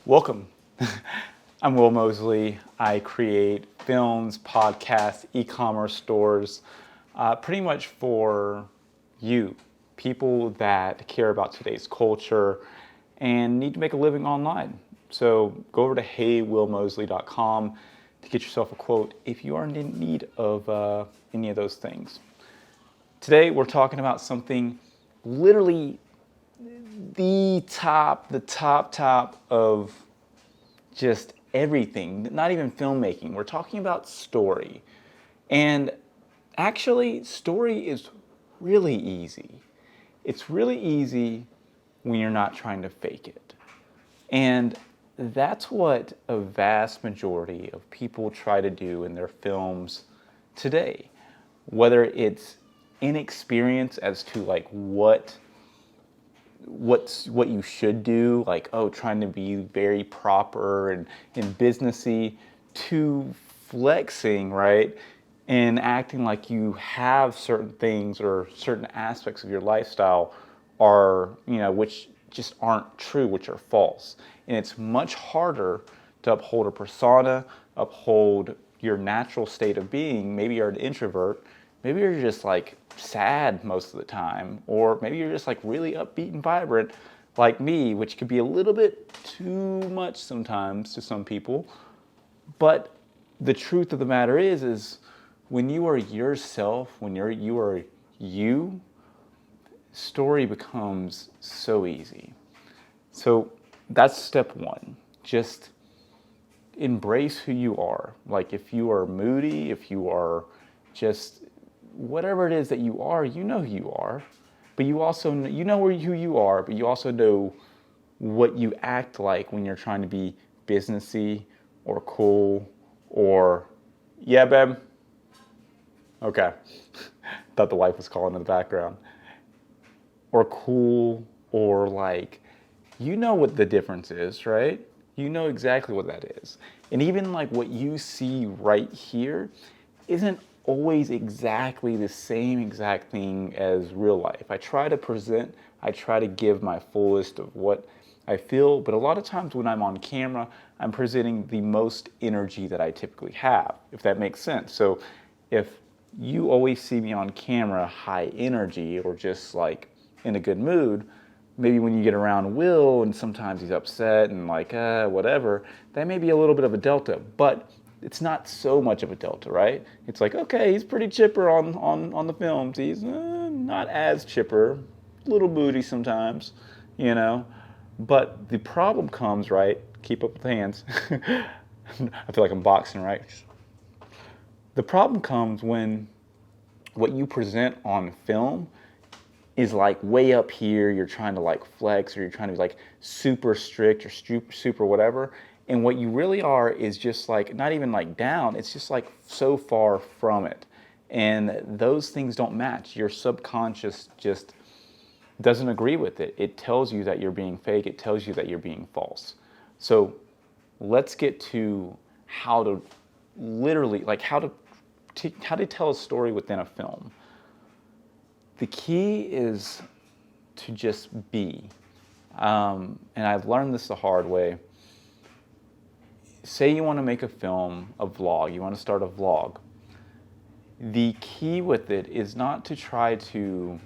Welcome. I'm Will Mosley. I create films, podcasts, e-commerce stores, pretty much for you, people that care about today's culture and need to make a living online. So go over to heywillmosley.com to get yourself a quote if you are in need of any of those things. Today we're talking about something literally the top of just everything, not even filmmaking. We're talking about story. And actually, story is really easy. It's really easy when you're not trying to fake it. And that's what a vast majority of people try to do in their films today. Whether it's inexperience as to like what you should do, like, trying to be very proper and businessy, to flexing, right? And acting like you have certain things or certain aspects of your lifestyle are, which just aren't true, which are false. And it's much harder to uphold a persona, uphold your natural state of being. Maybe you're an introvert. Maybe you're just like sad most of the time, or maybe you're just like really upbeat and vibrant like me, which could be a little bit too much sometimes to some people. But the truth of the matter is when you are yourself, when you are you, story becomes so easy. So that's step one. Just embrace who you are. Like if you are moody, if you are just whatever it is that you are, you know who you are, but you also know who you are, but you also know what you act like when you're trying to be businessy or cool or, yeah, babe. Okay. Thought the wife was calling in the background. Or cool, or like, you know what the difference is, right? You know exactly what that is. And even like what you see right here isn't always exactly the same exact thing as real life. I try to give my fullest of what I feel, but a lot of times when I'm on camera, I'm presenting the most energy that I typically have, if that makes sense. So if you always see me on camera high energy or just like in a good mood, maybe when you get around Will and sometimes he's upset and like whatever, that may be a little bit of a delta, but it's not so much of a delta, right? It's like, okay, he's pretty chipper on the films. He's not as chipper, a little moody sometimes, But the problem comes, right? Keep up with the hands. I feel like I'm boxing, right? The problem comes when what you present on film is like way up here. You're trying to like flex, or you're trying to be like super strict or super whatever. And what you really are is just like, not even like down, it's just like so far from it. And those things don't match. Your subconscious just doesn't agree with it. It tells you that you're being fake. It tells you that you're being false. So let's get to how to literally, like how to tell a story within a film. The key is to just be. And I've learned this the hard way. Say you want to make a film, a vlog, you want to start a vlog. The key with it is not to try to,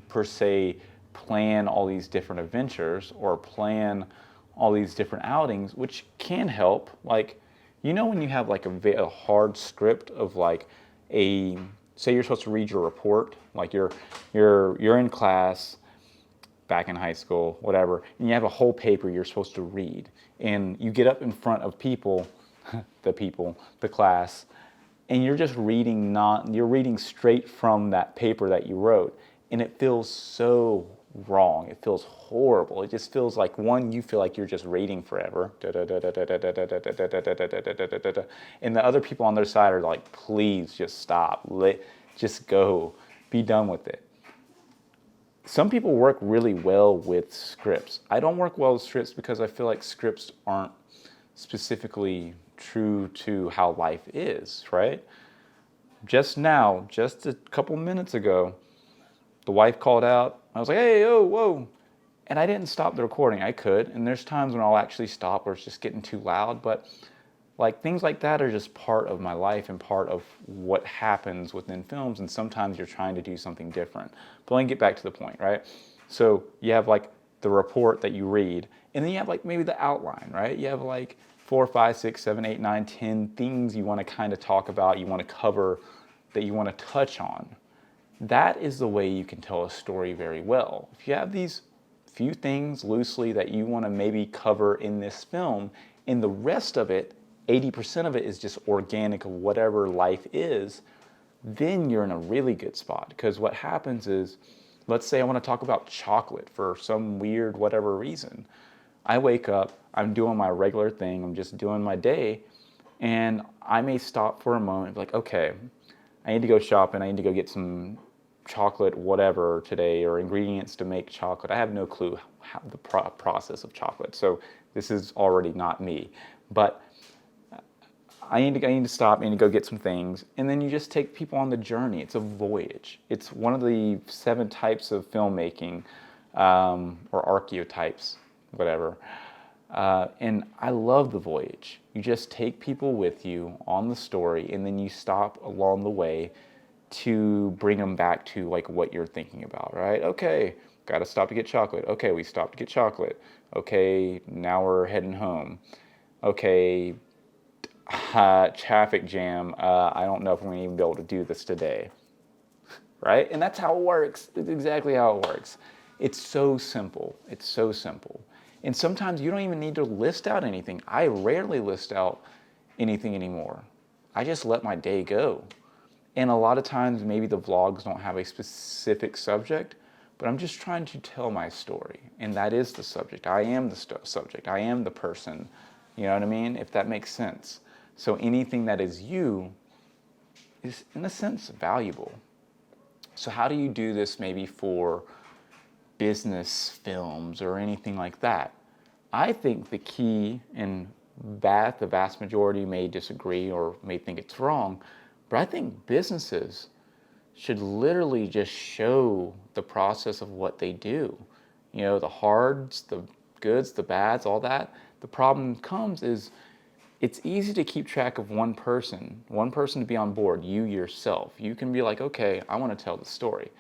per se, plan all these different adventures or plan all these different outings, which can help. Like, when you have like a hard script of like say you're supposed to read your report, like you're in class, back in high school, whatever, and you have a whole paper you're supposed to read, and you get up in front of people, the class, and you're just reading you're reading straight from that paper that you wrote, and it feels so wrong. It feels horrible. It just feels like, one, you feel like you're just reading forever, and the other people on their side are like, please just stop, just go, be done with it. Some people work really well with scripts. I don't work well with scripts because I feel like scripts aren't specifically true to how life is, right? Just a couple minutes ago, the wife called out. I was like, hey, oh, whoa. And I didn't stop the recording. I could, and there's times when I'll actually stop where it's just getting too loud, but like things like that are just part of my life and part of what happens within films, and sometimes you're trying to do something different. But let me get back to the point, right? So you have like the report that you read, and then you have like maybe the outline, right? You have like 4, 5, 6, 7, 8, 9, 10 things you want to kind of talk about, you want to cover, that you want to touch on. That is the way you can tell a story very well. If you have these few things loosely that you want to maybe cover in this film, and the rest of it, 80% of it is just organic of whatever life is, then you're in a really good spot. Because what happens is, let's say I want to talk about chocolate for some weird whatever reason. I wake up, I'm doing my regular thing, I'm just doing my day, and I may stop for a moment, like, okay, I need to go shopping, I need to go get some chocolate whatever today, or ingredients to make chocolate. I have no clue how the process of chocolate, so this is already not me. But I need to stop, I need to go get some things, and then you just take people on the journey. It's a voyage. It's one of the 7 types of filmmaking, or archetypes, whatever. And I love the voyage. You just take people with you on the story, and then you stop along the way to bring them back to like what you're thinking about, right? Okay, got to stop to get chocolate. Okay, we stopped to get chocolate. Okay, now we're heading home. Okay, traffic jam. I don't know if we're going to even be able to do this today, right? And that's how it works. It's exactly how it works. It's so simple. It's so simple. And sometimes you don't even need to list out anything. I rarely list out anything anymore. I just let my day go. And a lot of times maybe the vlogs don't have a specific subject, but I'm just trying to tell my story. And that is the subject. I am the subject. I am the person. You know what I mean? If that makes sense. So anything that is you is, in a sense, valuable. So how do you do this maybe for business films or anything like that? I think the key, and the vast majority may disagree or may think it's wrong, but I think businesses should literally just show the process of what they do. You know, the hards, the goods, the bads, all that. The problem comes is it's easy to keep track of one person to be on board, you yourself. You can be like, okay, I want to tell the story.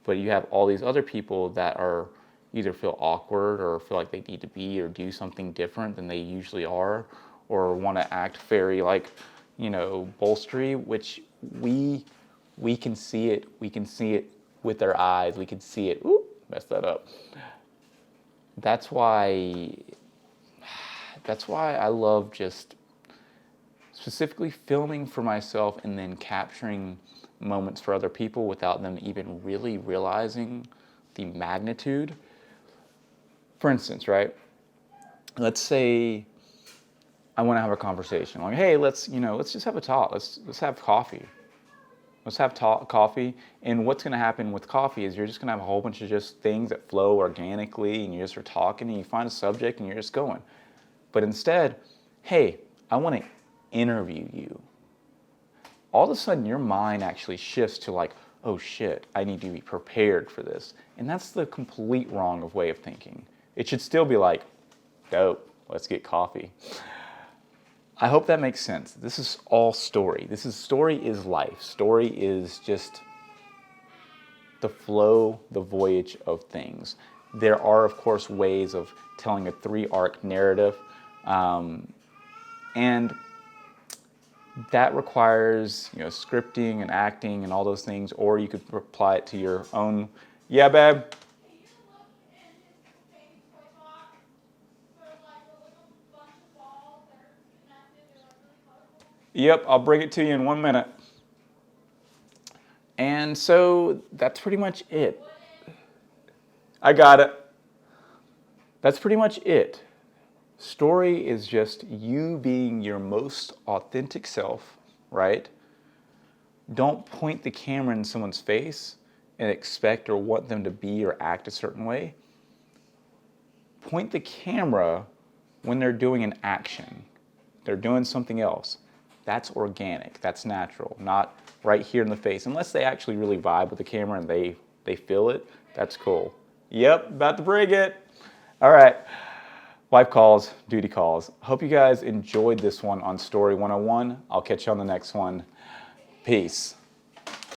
But you have all these other people that are either feel awkward or feel like they need to be or do something different than they usually are, or want to act very like, you know, bolstery, which we can see it. We can see it with our eyes. We can see it. Ooh, messed that up. That's why I love just specifically filming for myself and then capturing moments for other people without them even really realizing the magnitude. For instance, right? Let's say I want to have a conversation. Like, hey, let's just have a talk. Let's have coffee. Let's have coffee. And what's going to happen with coffee is you're just going to have a whole bunch of just things that flow organically, and you just are talking, and you find a subject, and you're just going. But instead, hey, I want to interview you. All of a sudden, your mind actually shifts to like, oh shit, I need to be prepared for this. And that's the complete wrong way of thinking. It should still be like, dope, let's get coffee. I hope that makes sense. This is all story. Story is life. Story is just the flow, the voyage of things. There are, of course, ways of telling a 3-arc narrative, and that requires, scripting and acting and all those things, or you could apply it to your own. Yeah, babe. Yep, I'll bring it to you in 1 minute. And so that's pretty much it. I got it. That's pretty much it. Story is just you being your most authentic self, right? Don't point the camera in someone's face and expect or want them to be or act a certain way. Point the camera when they're doing an action. They're doing something else. That's organic. That's natural. Not right here in the face. Unless they actually really vibe with the camera and they feel it, that's cool. Yep, about to bring it. All right. Wife calls, duty calls. Hope you guys enjoyed this one on Story 101. I'll catch you on the next one. Peace.